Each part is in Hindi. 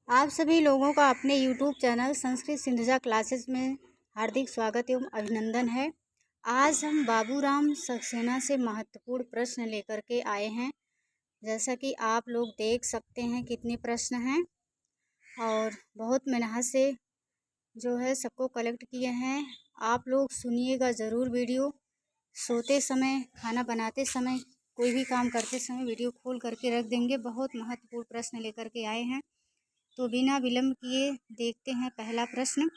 आप सभी लोगों का अपने YouTube channel Sanskrit Sindhuja classes में हार्दिक स्वागत एवं अभिनंदन है। आज हम बाबूराम सक्सेना से महत्वपूर्ण प्रश्न लेकर के आए हैं। जैसा कि आप लोग देख सकते हैं कितने प्रश्न हैं और बहुत मेहनत से जो है सबको कलेक्ट किए हैं। आप लोग सुनिएगा ज़रूर वीडियो। सोते समय, खाना बनाते समय, कोई भी काम करते समय वीडियो खोल करके रख देंगे। बहुत महत्वपूर्ण प्रश्न लेकर के आए हैं, तो बिना विलंब किए देखते हैं पहला प्रश्न।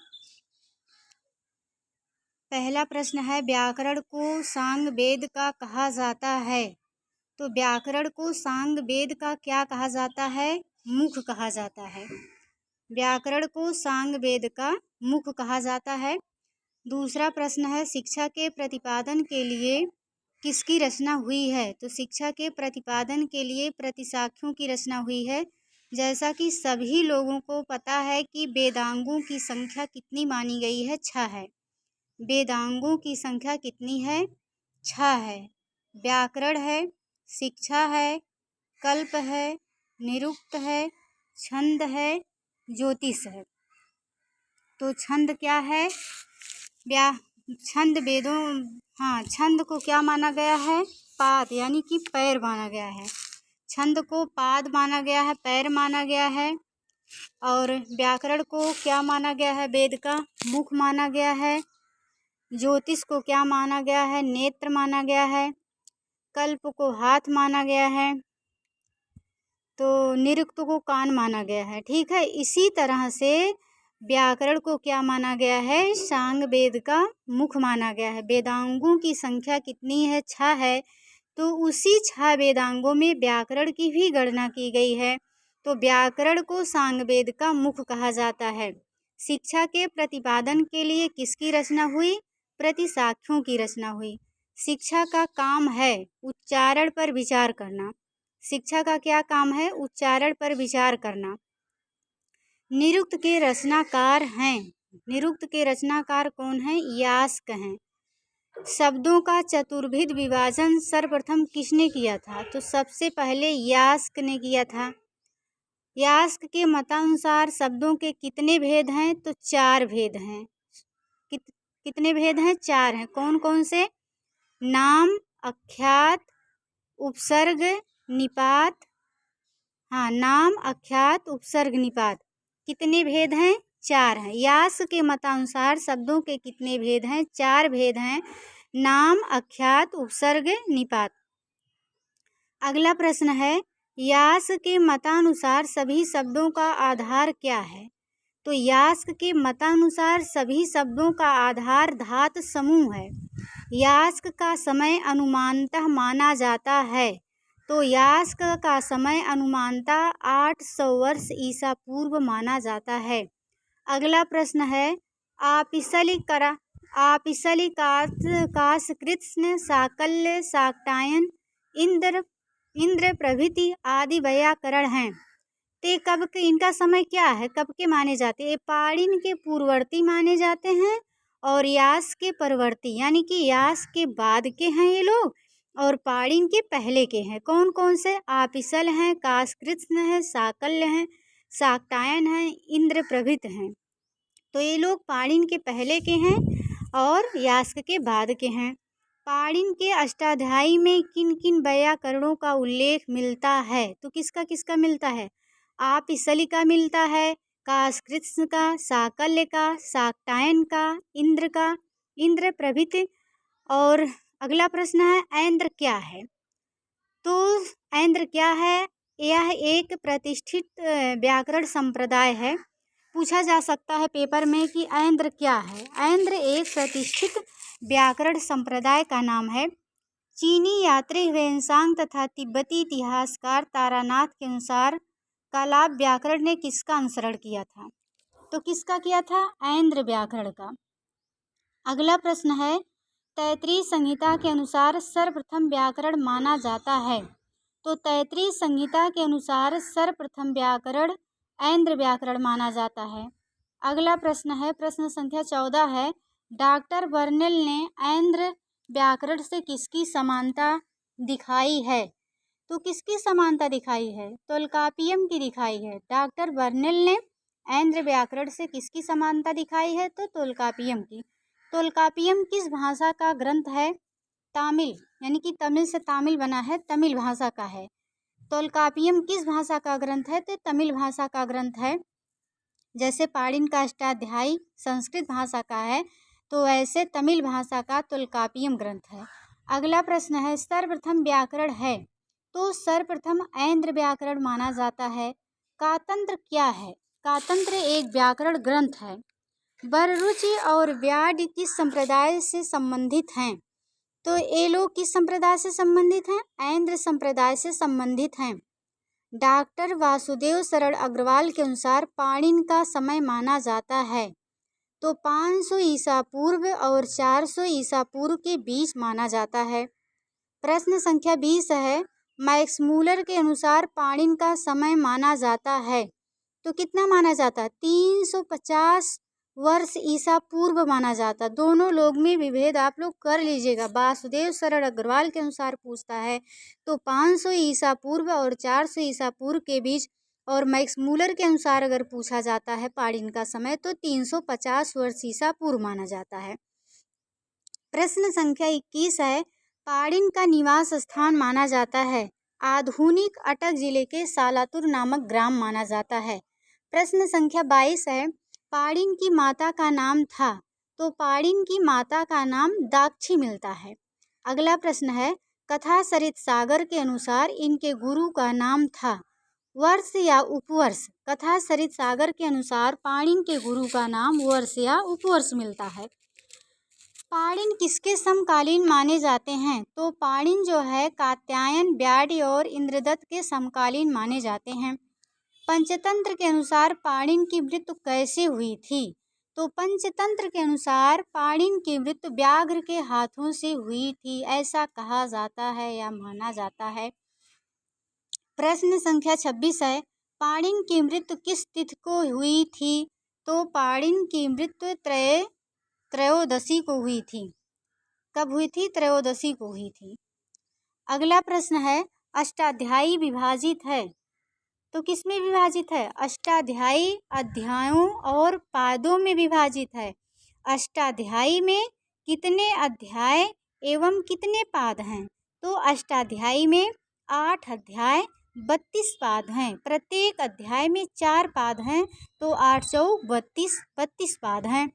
पहला प्रश्न है, व्याकरण को सांग वेद का कहा जाता है। तो व्याकरण को सांग वेद का क्या कहा जाता है? मुख कहा जाता है। व्याकरण को सांग वेद का मुख कहा जाता है। दूसरा प्रश्न है, शिक्षा के प्रतिपादन के लिए किसकी रचना हुई है? तो शिक्षा के प्रतिपादन के लिए प्रतिशाख्यों की रचना हुई है। जैसा कि सभी लोगों को पता है कि वेदांगों की संख्या कितनी मानी गई है? 6 है। वेदांगों की संख्या कितनी है? 6 है। व्याकरण है, शिक्षा है, कल्प है, निरुक्त है, छंद है, ज्योतिष है। तो छंद क्या है? छंद वेदों छंद को क्या माना गया है? पाद यानी कि पैर माना गया है। छंद को पाद माना गया है, पैर माना गया है। और व्याकरण को क्या माना गया है? वेद का मुख माना गया है। ज्योतिष को क्या माना गया है? नेत्र माना गया है। कल्प को हाथ माना गया है। तो निरुक्त को कान माना गया है। ठीक है, इसी तरह से व्याकरण को क्या माना गया है? सांग वेद का मुख माना गया है। वेदांगों की संख्या कितनी है? 6 है। तो उसी 6 वेदांगों में व्याकरण की भी गणना की गई है। तो व्याकरण को सांगवेद का मुख कहा जाता है। शिक्षा के प्रतिपादन के लिए किसकी रचना हुई? प्रतिशाख्यों की रचना हुई। शिक्षा का काम है उच्चारण पर विचार करना। शिक्षा का क्या काम है? उच्चारण पर विचार करना। निरुक्त के रचनाकार हैं। निरुक्त के रचनाकार कौन हैं? यास्क हैं। शब्दों का चतुर्विध विभाजन सर्वप्रथम किसने किया था? तो सबसे पहले यास्क ने किया था। यास्क के मतानुसार शब्दों के कितने भेद हैं? तो 4 भेद हैं। कितने भेद हैं? 4 हैं। कौन कौन से? नाम, अख्यात, उपसर्ग, निपात। नाम, अख्यात, उपसर्ग, निपात। कितने भेद हैं? 4 हैं। यास्क के मतानुसार शब्दों के कितने भेद हैं? 4 भेद हैं। नाम, अख्यात, उपसर्ग, निपात। अगला प्रश्न है, यास्क के मतानुसार सभी शब्दों का आधार क्या है? तो यास्क के मतानुसार सभी शब्दों का आधार धात समूह है। यास्क का समय अनुमानतः माना जाता है। तो यास्क का समय अनुमानतः 800 वर्ष ईसा पूर्व माना जाता है। अगला प्रश्न है, काशकृत्स्न, साकल्य, शाक्टायन, इंद्र प्रभृति आदि व्याकरण हैं। ते कब के इनका समय क्या है? कब के माने जाते हैं? पाणिनि के पूर्ववर्ती माने जाते हैं और यास्क के परवर्ती यानी कि यास्क के बाद के हैं ये लोग और पाणिनि के पहले के हैं। कौन कौन से? आपिसल हैं, काशकृत्स्न है, साकल्य हैं, शाक्टायन हैं, इंद्र प्रभृत हैं। तो ये लोग पाणिनि के पहले के हैं और यास्क के बाद के हैं। पाणिनि के अष्टाध्यायी में किन किन व्याकरणों का उल्लेख मिलता है? तो किसका किसका मिलता है? आपिसली का मिलता है, काशकृत्स्न का, साकल्य का, शाक्टायन का, इंद्र का, इंद्र प्रभृति। और अगला प्रश्न है, ऐन्द्र क्या है? तो ऐन्द्र क्या है? यह एक प्रतिष्ठित व्याकरण संप्रदाय है। पूछा जा सकता है पेपर में कि ऐन्द्र क्या है? ऐन्द्र एक प्रतिष्ठित व्याकरण संप्रदाय का नाम है। चीनी यात्री ह्वेनसांग तथा तिब्बती इतिहासकार तारानाथ के अनुसार कालाब व्याकरण ने किसका अनुसरण किया था? तो किसका किया था? ऐन्द्र व्याकरण का। अगला प्रश्न है, तैत्तिरीय संहिता के अनुसार सर्वप्रथम व्याकरण माना जाता है। तो तैत्तिरीय संहिता के अनुसार सर्वप्रथम व्याकरण ऐन्द्र व्याकरण माना जाता है। अगला प्रश्न है, प्रश्न संख्या 14 है, डॉक्टर बर्नेल ने ऐन्द्र व्याकरण से किसकी समानता दिखाई है? तो किसकी समानता दिखाई है? तोल्कापियम की दिखाई है। डॉक्टर बर्नेल ने ऐन्द्र व्याकरण से किसकी समानता दिखाई है? तो तोल्कापियम की। तोल्कापियम किस भाषा का ग्रंथ है? तमिल, यानी कि तमिल से तामिल बना है, तमिल भाषा का है। तोल्कापियम किस भाषा का ग्रंथ है? तो तमिल भाषा का ग्रंथ है। जैसे पाणिनि का अष्टाध्यायी संस्कृत भाषा का है, तो वैसे तमिल भाषा का तोल्कापियम ग्रंथ है। अगला प्रश्न है, सर्वप्रथम व्याकरण है? तो सर्वप्रथम ऐन्द्र व्याकरण माना जाता है। कातंत्र क्या है? कातंत्र एक व्याकरण ग्रंथ है। बररुचि और व्याड किस संप्रदाय से संबंधित हैं? तो ये लोग किस संप्रदाय से संबंधित हैं? ऐन्द्र संप्रदाय से संबंधित हैं। डॉक्टर वासुदेव शरण अग्रवाल के अनुसार पाणिनि का समय माना जाता है तो 500 ईसा पूर्व और 400 ईसा पूर्व के बीच माना जाता है। प्रश्न संख्या 20 है, मैक्समूलर के अनुसार पाणिनि का समय माना जाता है तो कितना माना जाता है? 350 वर्ष ईसा पूर्व माना जाता। दोनों लोग में विभेद आप लोग कर लीजिएगा। वासुदेव शरण अग्रवाल के अनुसार पूछता है तो 500 ईसा पूर्व और 400 ईसा पूर्व के बीच, और मैक्समूलर के अनुसार अगर पूछा जाता है पाणिनि का समय तो 350 वर्ष ईसा पूर्व माना जाता है। प्रश्न संख्या 21 है, पाणिनि का निवास स्थान माना जाता है। आधुनिक अटक जिले के सालातुर नामक ग्राम माना जाता है। प्रश्न संख्या 22 है, पाणिनि की माता का नाम था? तो पाणिनि की माता का नाम दाक्षी मिलता है। अगला प्रश्न है, कथा सरित सागर के अनुसार इनके गुरु का नाम था? वर्ष या उपवर्ष? कथा सरित सागर के अनुसार पाणिनि के गुरु का नाम वर्ष या उपवर्ष मिलता है। पाणिनि किसके समकालीन माने जाते हैं? तो पाणिनि जो है कात्यायन, व्याड और इंद्रदत्त के समकालीन माने जाते हैं। पंचतंत्र के अनुसार पाणिनि की मृत्यु कैसे हुई थी? तो पंचतंत्र के अनुसार पाणिनि की मृत्यु व्याघ्र के हाथों से हुई थी, ऐसा कहा जाता है या माना जाता है। प्रश्न संख्या 26 है, पाणिनि की मृत्यु किस तिथि को हुई थी? तो पाणिनि की मृत्यु त्रयोदशी को हुई थी। कब हुई थी? त्रयोदशी को हुई थी। अगला प्रश्न है, अष्टाध्यायी विभाजित है तो किसमें विभाजित है? अष्टाध्यायी अध्यायों और पादों में विभाजित है। अष्टाध्यायी में कितने अध्याय एवं कितने पाद हैं? तो अष्टाध्यायी में 8 अध्याय 32 पाद हैं। प्रत्येक अध्याय में 4 पाद हैं तो 8 चौक 32 पाद हैं।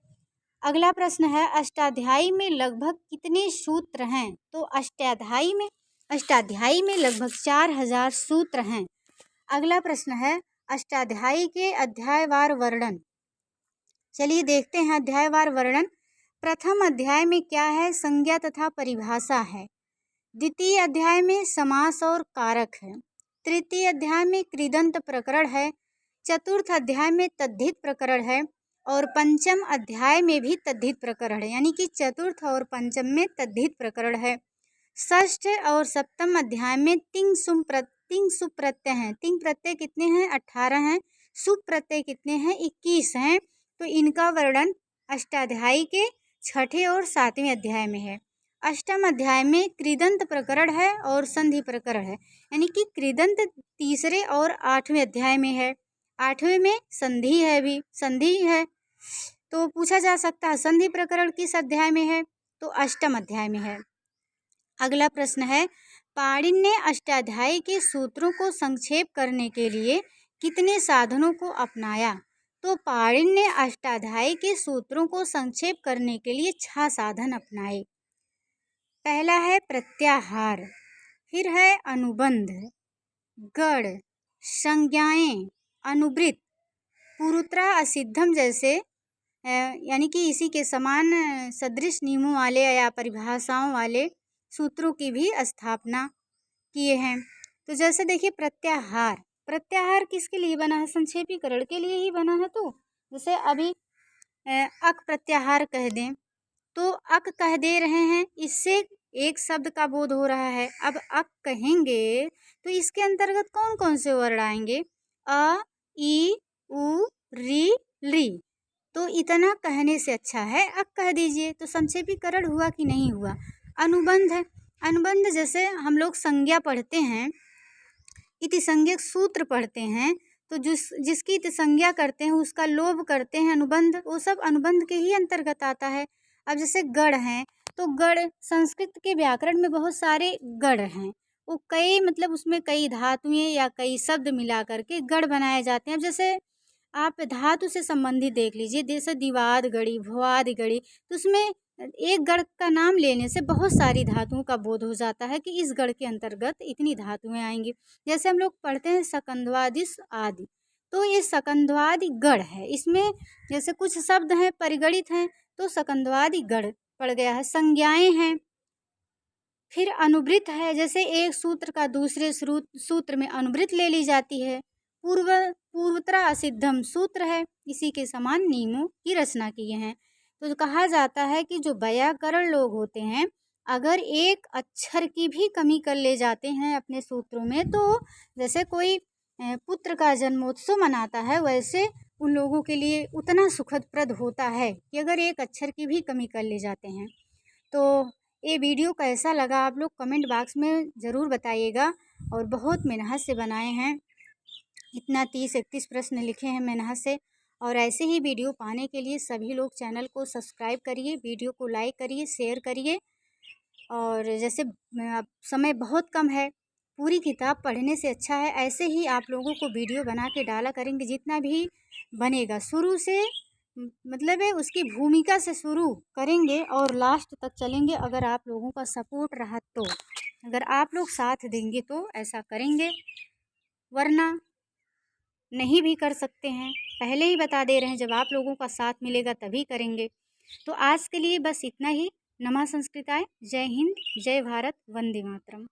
अगला प्रश्न है, अष्टाध्यायी में लगभग कितने सूत्र हैं? तो अष्टाध्यायी में लगभग 4000 सूत्र हैं। अगला प्रश्न है, अष्टाध्यायी के अध्यायवार वर्णन। चलिए देखते हैं अध्यायवार वर्णन। प्रथम अध्याय में क्या है? संज्ञा तथा परिभाषा है। द्वितीय अध्याय में समास और कारक है। तृतीय अध्याय में कृदंत प्रकरण है। चतुर्थ अध्याय में तद्धित प्रकरण है और पंचम अध्याय में भी तद्धित प्रकरण है, यानी कि चतुर्थ और पंचम में तद्धित प्रकरण है। षष्ठ और सप्तम अध्याय में तिंग सुप प्रत्यय हैं। तिंग प्रत्यय कितने हैं? 18 हैं। सुप प्रत्यय कितने हैं? 21 हैं। तो इनका वर्णन अष्टाध्यायी के 6ठे और 7वें अध्याय में है। अष्टम अध्याय में कृदंत प्रकरण है और संधि प्रकरण है, यानी कि कृदंत 3रे और 8वें अध्याय में है। 8वें में संधि है, भी संधि है तो पूछा जा सकता है संधि प्रकरण किस अध्याय में है? तो अष्टम अध्याय में है। अगला प्रश्न है, पाणिनि ने अष्टाध्यायी के सूत्रों को संक्षेप करने के लिए कितने साधनों को अपनाया? तो पाणिनि ने अष्टाध्यायी के सूत्रों को संक्षेप करने के लिए 6 साधन अपनाए। पहला है प्रत्याहार, फिर है अनुबंध, गढ़, संज्ञाएं, अनुवृत्त, पुरुत्रा असिद्धम जैसे यानी कि इसी के समान सदृश नियमों वाले या परिभाषाओं वाले सूत्रों की भी स्थापना किए हैं। तो जैसे देखिए प्रत्याहार किसके लिए बना है? संक्षेपीकरण के लिए ही बना है। तो जैसे अभी अक प्रत्याहार कह दें तो अक कह दे रहे हैं, इससे एक शब्द का बोध हो रहा है। अब अक कहेंगे तो इसके अंतर्गत कौन कौन से वर्ण आएंगे? अ, ई, उ, री, ली। तो इतना कहने से अच्छा है अक कह दीजिए। तो संक्षेपीकरण हुआ कि नहीं हुआ? अनुबंध है। अनुबंध जैसे हम लोग संज्ञा पढ़ते हैं इतिसंज्ञक सूत्र पढ़ते हैं तो जिसकी इतिसंज्ञा करते हैं, उसका लोभ करते हैं, अनुबंध, वो सब अनुबंध के ही अंतर्गत आता है। अब जैसे गढ़ हैं, तो गढ़ संस्कृत के व्याकरण में बहुत सारे गढ़ हैं, वो कई मतलब उसमें कई धातुएं या कई शब्द मिला करके गढ़ बनाए जाते हैं। अब जैसे आप धातु से संबंधित देख लीजिए, जैसे दिवाद गढ़ी, भुआद गढ़ी, तो उसमें एक गढ़ का नाम लेने से बहुत सारी धातुओं का बोध हो जाता है कि इस गढ़ के अंतर्गत इतनी धातुएं आएंगी। जैसे हम लोग पढ़ते हैं सकंदवादिस आदि, तो ये सकंदवादि गढ़ है। इसमें जैसे कुछ शब्द हैं परिगणित हैं, तो सकंदवादि गढ़ पड़ गया है। संज्ञाएं हैं, फिर अनुवृत्त है, जैसे एक सूत्र का दूसरे सूत्र में अनुवृत्त ले ली जाती है। पूर्वतरा असिद्धम सूत्र है, इसी के समान नियमों की रचना किए हैं। तो कहा जाता है कि जो व्याकरण लोग होते हैं, अगर एक अक्षर की भी कमी कर ले जाते हैं अपने सूत्रों में, तो जैसे कोई पुत्र का जन्मोत्सव मनाता है, वैसे उन लोगों के लिए उतना सुखदप्रद होता है कि अगर एक अक्षर की भी कमी कर ले जाते हैं। तो ये वीडियो कैसा लगा आप लोग कमेंट बॉक्स में ज़रूर बताइएगा। और बहुत मेहनत से बनाए हैं, इतना 30-31 प्रश्न लिखे हैं मेहनत से। और ऐसे ही वीडियो पाने के लिए सभी लोग चैनल को सब्सक्राइब करिए, वीडियो को लाइक करिए, शेयर करिए। और जैसे अब समय बहुत कम है, पूरी किताब पढ़ने से अच्छा है ऐसे ही आप लोगों को वीडियो बना के डाला करेंगे। जितना भी बनेगा शुरू से मतलब है उसकी भूमिका से शुरू करेंगे और लास्ट तक चलेंगे, अगर आप लोगों का सपोर्ट रहा तो। अगर आप लोग साथ देंगे तो ऐसा करेंगे, वरना नहीं भी कर सकते हैं। पहले ही बता दे रहे हैं, जब आप लोगों का साथ मिलेगा तभी करेंगे। तो आज के लिए बस इतना ही। नमः संस्कृताय। जय हिंद, जय भारत, वंदे मातरम।